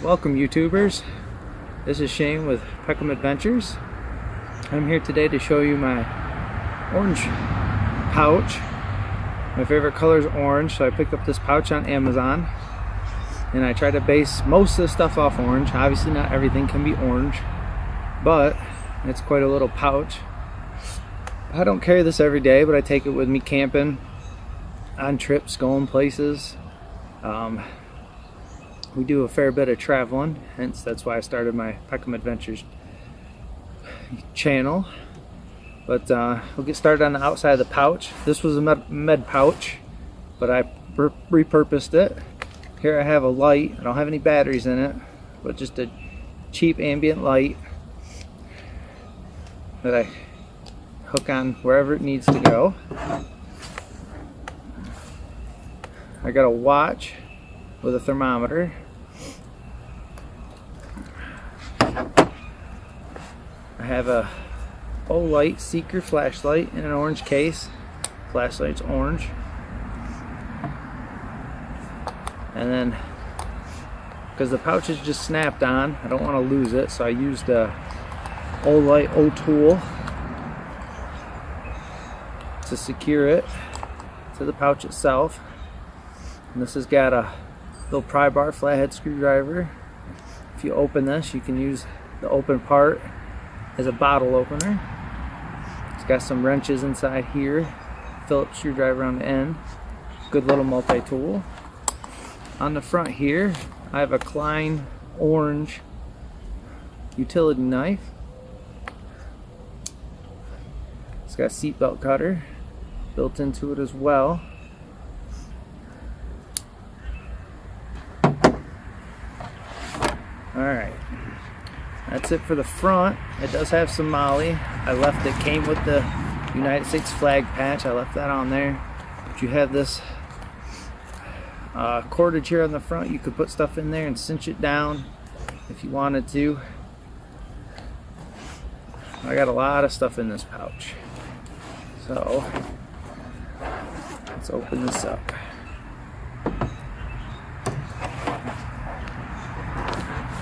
Welcome YouTubers, this is Shane with Peckham Adventures. I'm here today to show you my orange pouch. My favorite color is orange, so I picked up this pouch on Amazon and I try to base most of the stuff off orange. Obviously not everything can be orange, but it's quite a little pouch. I don't carry this every day, but I take it with me camping, on trips, going places. We do a fair bit of traveling, hence that's why I started my Peckham Adventures channel. But we'll get started on the outside of the pouch. This was a med pouch, but I repurposed it. Here I have a light. I don't have any batteries in it, but just a cheap ambient light that I hook on wherever it needs to go. I got a watch with a thermometer. I have a Olight Seeker flashlight in an orange case. Flashlight's orange. And then, because the pouch is just snapped on, I don't want to lose it, so I used a Olight O-tool to secure it to the pouch itself. And this has got a little pry bar flathead screwdriver. If you open this, you can use the open part as a bottle opener. It's got some wrenches inside here, Phillips screwdriver on the end. Good little multi-tool. On the front here, I have a Klein orange utility knife. It's got a seatbelt cutter built into it as well. Alright, that's it for the front. It does have some MOLLE. I left it, came with the United States flag patch. I left that on there. But you have this cordage here on the front. You could put stuff in there and cinch it down if you wanted to. I got a lot of stuff in this pouch. So, let's open this up.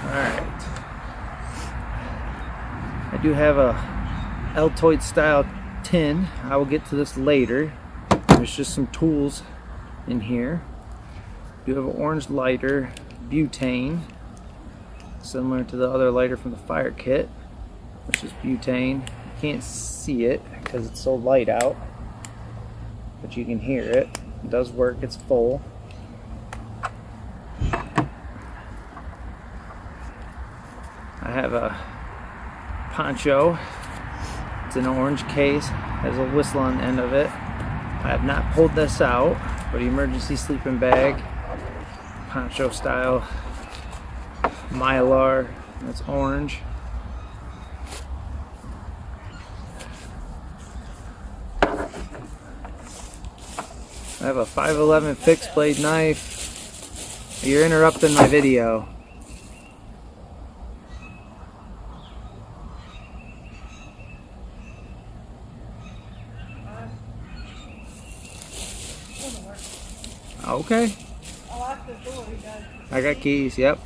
Alright. I do have a Altoid style tin. I will get to this later. There's just some tools in here. I do have an orange lighter, butane, similar to the other lighter from the fire kit, which is butane. You can't see it because it's so light out, but you can hear it. It does work, it's full. I have a poncho. It's an orange case, has a whistle on the end of it. I have not pulled this out, but emergency sleeping bag, poncho style, Mylar, that's orange. I have a 511 fixed blade knife. You're interrupting my video. Okay. I locked the door, he does. I got keys, yep.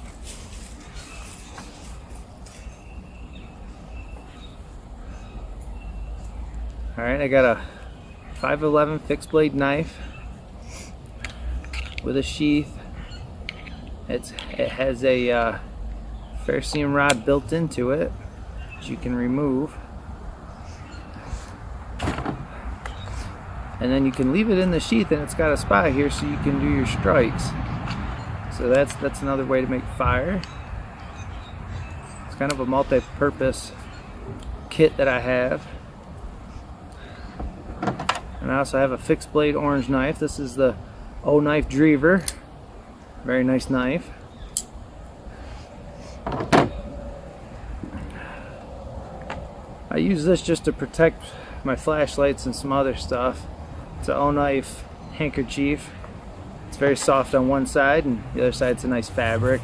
Alright, I got a 511 fixed blade knife with a sheath. It has a ferrocerium rod built into it that you can remove. And then you can leave it in the sheath, and it's got a spot here so you can do your strikes. So that's another way to make fire. It's kind of a multi-purpose kit that I have. And I also have a fixed blade orange knife. This is the O-Knife Drever. Very nice knife. I use this just to protect my flashlights and some other stuff. It's an O-Knife handkerchief. It's very soft on one side, and the other side's a nice fabric.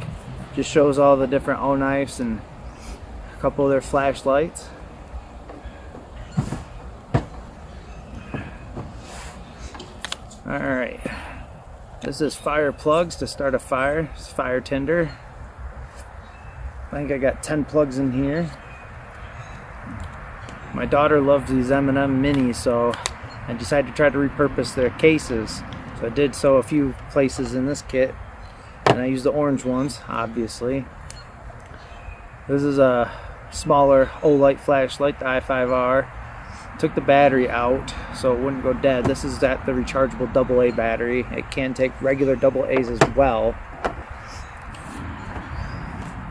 Just shows all the different O-Knives and a couple of their flashlights. Alright, this is fire plugs to start a fire. It's fire tinder. I think I got 10 plugs in here. My daughter loves these M&M minis, so I decided to try to repurpose their cases. So I did so a few places in this kit, and I used the orange ones, obviously. This is a smaller Olight flashlight, the i5R. Took the battery out so it wouldn't go dead. This is at the rechargeable AA battery. It can take regular AA's as well.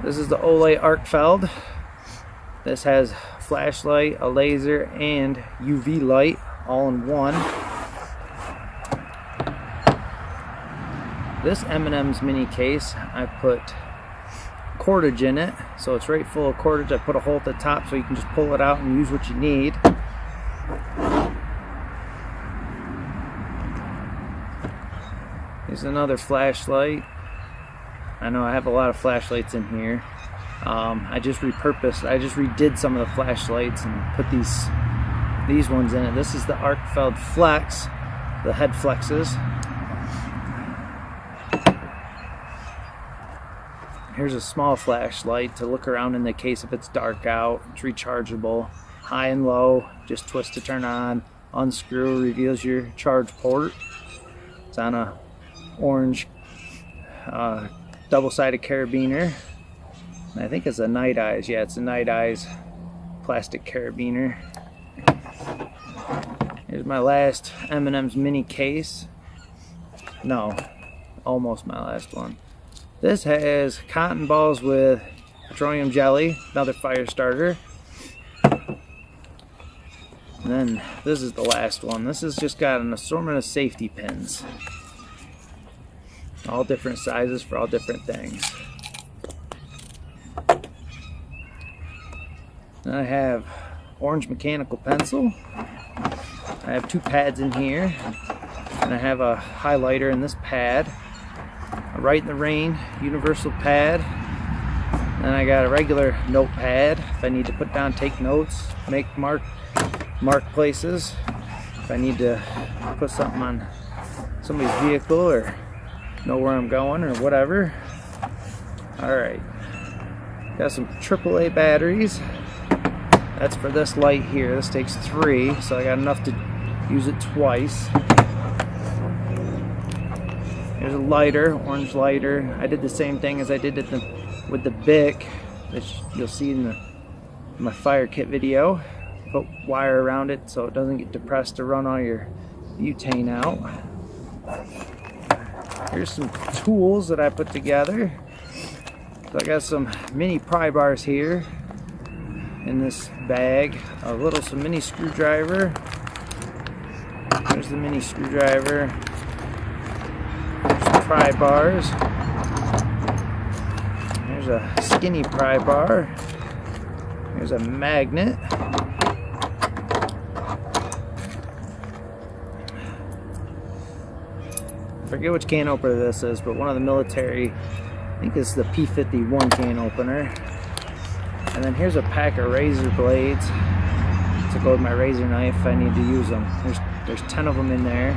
This is the Olight Arcfeld. This has flashlight, a laser, and UV light all in one. This M&M's mini case, I put cordage in it, so it's right full of cordage. I put a hole at the top so you can just pull it out and use what you need. Here's another flashlight. I know I have a lot of flashlights in here. I just redid some of the flashlights and put these ones in it. This is the Arcfeld Flex, the head flexes. Here's a small flashlight to look around in the case if it's dark out. It's rechargeable, high and low. Just twist to turn on, unscrew, reveals your charge port. It's on a orange double-sided carabiner. I think it's a Night Eyes. Yeah, it's a Night Eyes plastic carabiner. Here's my last M&M's mini case. No, almost my last one. This has cotton balls with petroleum jelly, another fire starter. And then this is the last one. This has just got an assortment of safety pins. All different sizes for all different things. Then I have orange mechanical pencil. I have 2 pads in here. And I have a highlighter in this pad. A Write in the Rain universal pad. Then I got a regular notepad if I need to put down, take notes, mark places. If I need to put something on somebody's vehicle or know where I'm going or whatever. Alright. Got some AAA batteries. That's for this light here. This takes 3, so I got enough to use it twice. There's a lighter, orange lighter. I did the same thing as I did with the Bic, which you'll see in my fire kit video. Put wire around it so it doesn't get depressed to run all your butane out. Here's some tools that I put together. So I got some mini pry bars here in this bag. Some mini screwdriver. There's the mini screwdriver. There's pry bars. There's a skinny pry bar. There's a magnet. I forget which can opener this is, but one of the military, I think it's the P51 can opener. And then here's a pack of razor blades to go with my razor knife if I need to use them. There's 10 of them in there.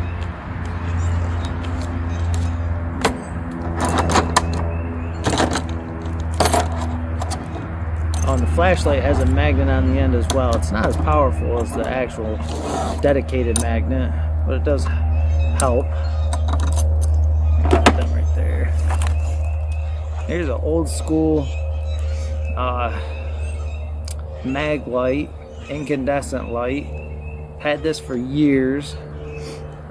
Oh, and the flashlight has a magnet on the end as well. It's not as powerful as the actual dedicated magnet, but it does help. Here's an old school mag light, incandescent light. Had this for years.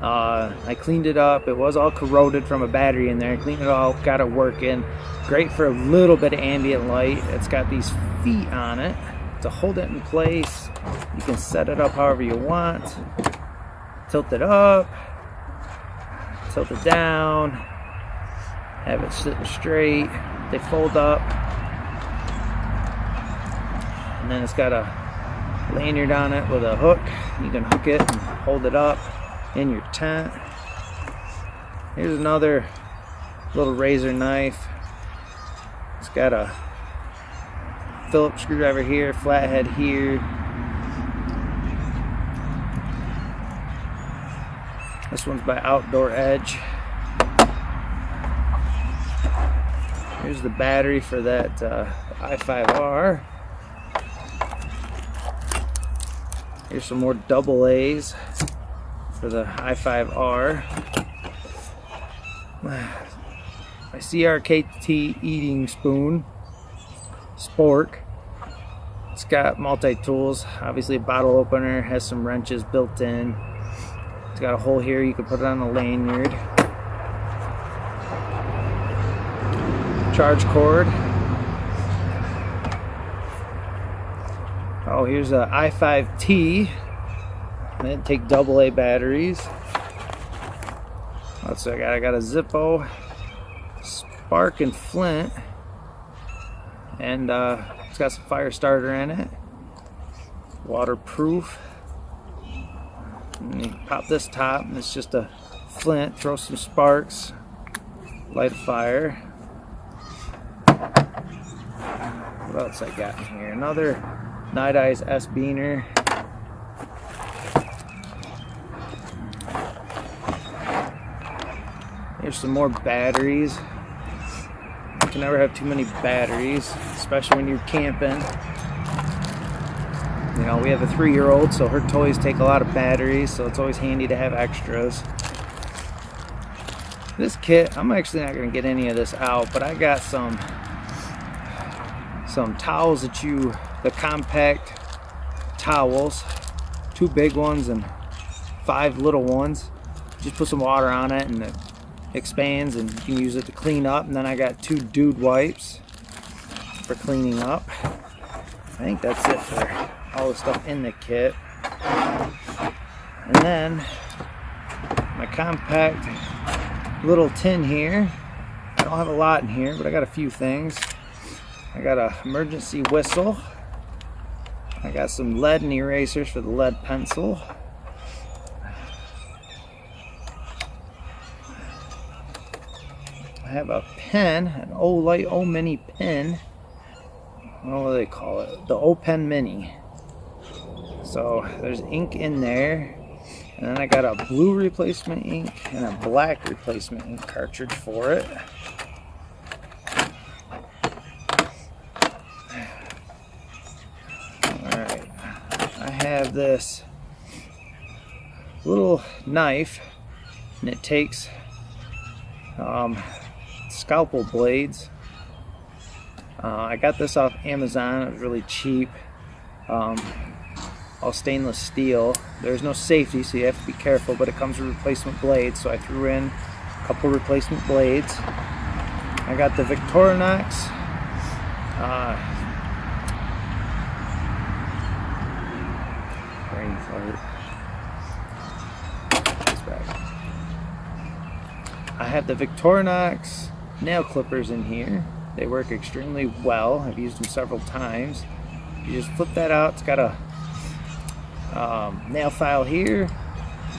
I cleaned it up. It was all corroded from a battery in there. I cleaned it all, got it working. Great for a little bit of ambient light. It's got these feet on it to hold it in place. You can set it up however you want. Tilt it up, tilt it down, have it sitting straight. They fold up, and then it's got a lanyard on it with a hook. You can hook it and hold it up in your tent. Here's another little razor knife. It's got a Phillips screwdriver here, flathead here. This one's by Outdoor Edge. Here's the battery for that i5R. Here's some more double A's for the i5R. My CRKT eating spoon, spork. It's got multi-tools. Obviously a bottle opener, has some wrenches built in. It's got a hole here, you can put it on a lanyard. Charge cord. Oh, here's a i5T. They take AA batteries. Let's see, I got a Zippo, spark and flint, and it's got some fire starter in it. Waterproof. And you pop this top, and it's just a flint. Throw some sparks, light a fire. What else I got in here? Another Night Eyes S Beaner. Here's some more batteries. You can never have too many batteries, especially when you're camping. You know, we have a 3-year-old, so her toys take a lot of batteries, so it's always handy to have extras. This kit, I'm actually not going to get any of this out, but I got some towels the compact towels, 2 big ones and 5 little ones. Just put some water on it and it expands, and you can use it to clean up. And then I got 2 dude wipes for cleaning up. I think that's it for all the stuff in the kit. And then my compact little tin here. I don't have a lot in here, but I got a few things. I got an emergency whistle. I got some lead and erasers for the lead pencil. I have a pen, an O-Light O-Mini pen. What do they call it? The O-Pen Mini. So there's ink in there. And then I got a blue replacement ink and a black replacement ink cartridge for it. Alright. I have this little knife, and it takes scalpel blades. I got this off Amazon. It was really cheap. All stainless steel. There's no safety, so you have to be careful, but it comes with replacement blades, so I threw in a couple replacement blades. I got the Victorinox brain fart. I have the Victorinox nail clippers in here. They work extremely well. I've used them several times. You just flip that out. It's got a nail file here.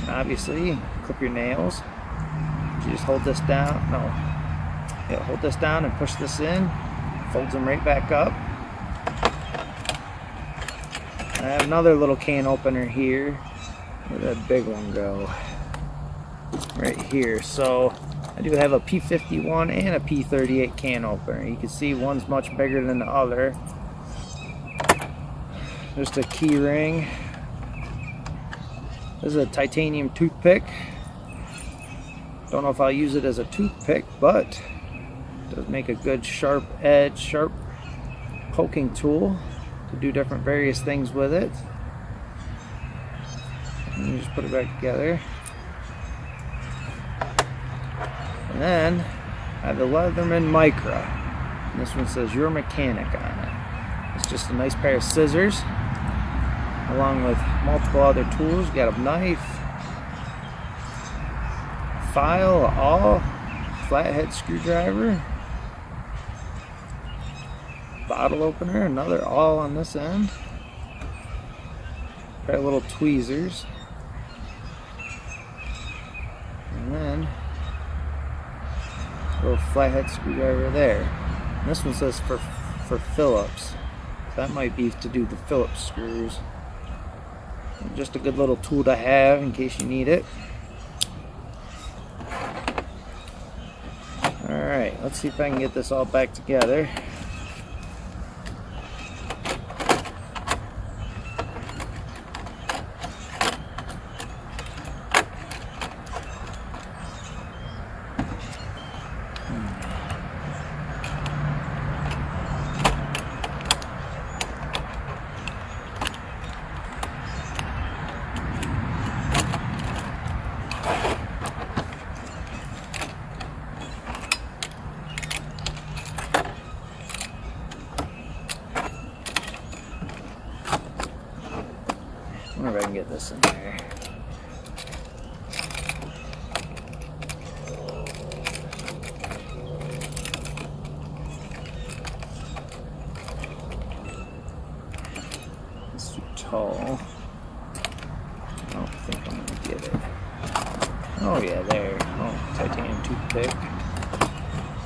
And obviously, clip your nails. You just hold this down. Hold this down and push this in. Folds them right back up. I have another little can opener here. Where'd that big one go? Right here. So I do have a P51 and a P38 can opener. You can see one's much bigger than the other. Just a key ring. This is a titanium toothpick. Don't know if I'll use it as a toothpick, but it does make a good sharp edge, sharp poking tool to do different various things with it. And you just put it back together. And then I have the Leatherman Micra. And this one says "Your Mechanic" on it. It's just a nice pair of scissors, along with multiple other tools. You got a knife, file, a awl, flathead screwdriver, bottle opener, another awl on this end, got little tweezers, and then a little flathead screwdriver there. And this one says for Phillips. So that might be to do the Phillips screws. Just a good little tool to have in case you need it. Alright, let's see if I can get this all back together. I wonder if I can get this in there. It's too tall. I don't think I'm gonna get it. Oh yeah, there. Oh, titanium toothpick.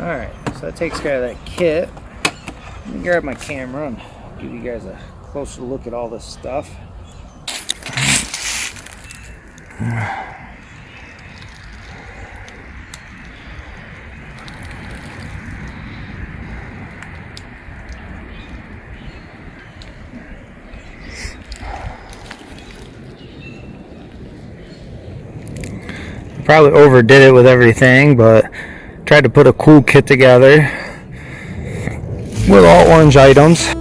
Alright, so that takes care of that kit. Let me grab my camera and give you guys a closer look at all this stuff. Probably overdid it with everything, but tried to put a cool kit together with all orange items.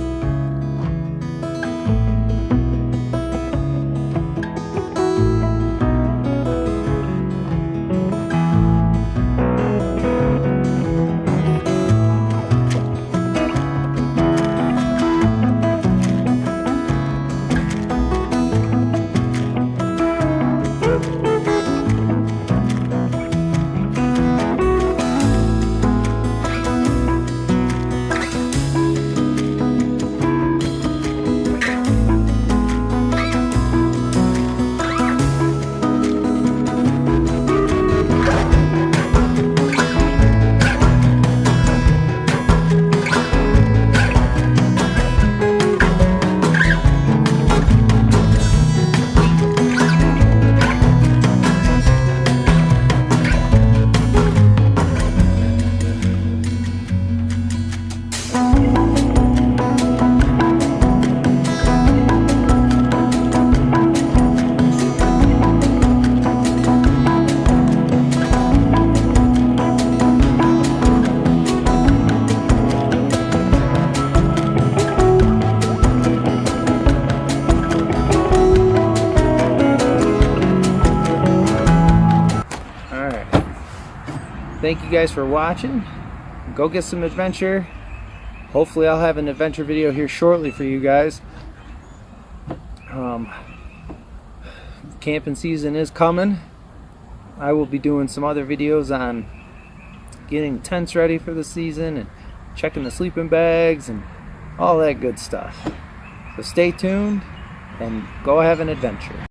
Thank you guys for watching. Go get some adventure. Hopefully I'll have an adventure video here shortly for you guys. Camping season is coming. I will be doing some other videos on getting tents ready for the season and checking the sleeping bags and all that good stuff. So stay tuned and go have an adventure.